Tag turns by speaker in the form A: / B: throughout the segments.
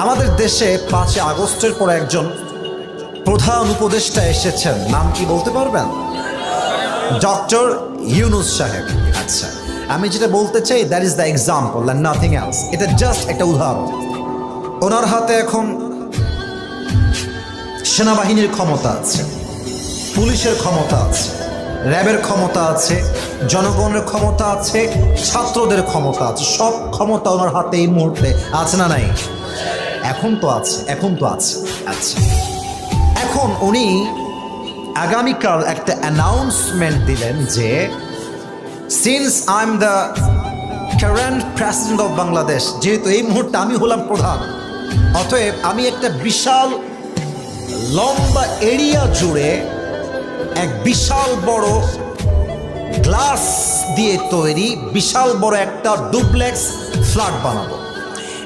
A: আমাদের দেশে 5 আগস্টের পর একজন প্রধান উপদেষ্টা এসেছেন, নাম কি বলতে পারবেন? ডক্টর ইউনূস সাহেব। আচ্ছা, আমি যেটা বলতে চাই, that is the example and nothing else. এটা জাস্ট একটা উদাহরণ। ওনার হাতে এখন সেনাবাহিনীর ক্ষমতা আছে, পুলিশের ক্ষমতা আছে, র্যাবের ক্ষমতা আছে, জনগণের ক্ষমতা আছে, ছাত্রদের ক্ষমতা আছে। সব ক্ষমতা ওনার হাতে এই মুহূর্তে আছে না নাই? এখন তো আছে। আচ্ছা, এখন উনি আগামীকাল একটা অ্যানাউন্সমেন্ট দিলেন যে since I am the current president of Bangladesh, যেহেতু এই মুহূর্তে আমি হলাম প্রধান, অতএব আমি একটা বিশাল লম্বা এরিয়া জুড়ে এক বিশাল বড় গ্লাস দিয়ে তৈরি বিশাল বড় একটা ডুপ্লেক্স ফ্ল্যাট বানাবো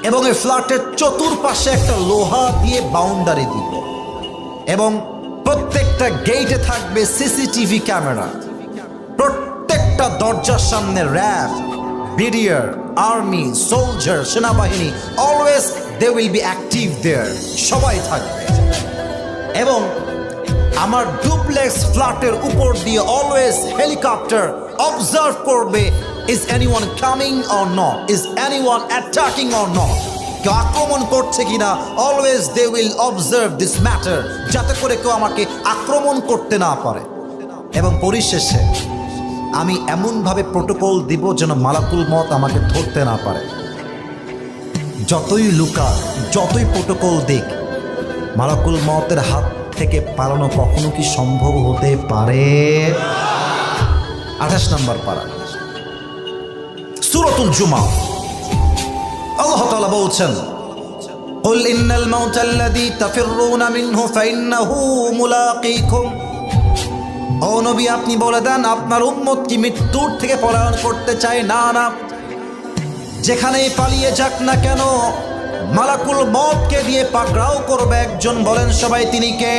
A: এবং এই ফ্ল্যাটের চতুর্পাশে একটা লোহা দিয়ে বাউন্ডারি দিব এবং প্রত্যেকটা গেটে থাকবে সিসিটিভি ক্যামেরা, প্রত্যেকটা দরজার সামনে র্যাব, বিডিআর, আর্মি, সোলজার, সেনাবাহিনী, always they will be active there, সবাই থাকবে। এবং আমার ডুপ্লেক্স ফ্ল্যাটের উপর দিয়ে অলওয়েজ হেলিকপ্টার অবজার্ভ করবে, is anyone coming or not, is anyone attacking or not, কেউ আক্রমণ করছে কিনা। Always they will observe this matter, যাতে করে কেউ আমাকে আক্রমণ করতে না পারে। এবং পরিশেষে আমি এমনভাবে প্রোটোকল দিব যেন মালাকুল মত আমাকে ধরতে না পারে। যতই লুকা, যতই প্রোটোকল দিক, মালাকুল মতের হাত থেকে পালানো কখনো কি সম্ভব হতে পারে? 28 নম্বর পারা, সূরাতুল জুমা। আল্লাহ তাআলা বলছেন, কুল ইন্নাল মাউতাল্লাযী তাফিররুনা মিনহু ফাইন্নাহু মুলাকীকুম। ও নবী, আপনি বলে দেন আপনার উম্মত কি মৃত্যুর থেকে পলায়ন করতে চায়? না না, যেখানেই পালিয়ে যাক না কেন মালাকুল মতকে দিয়ে পাকড়াও করবে একজন। বলেন সবাই, তিনি কে?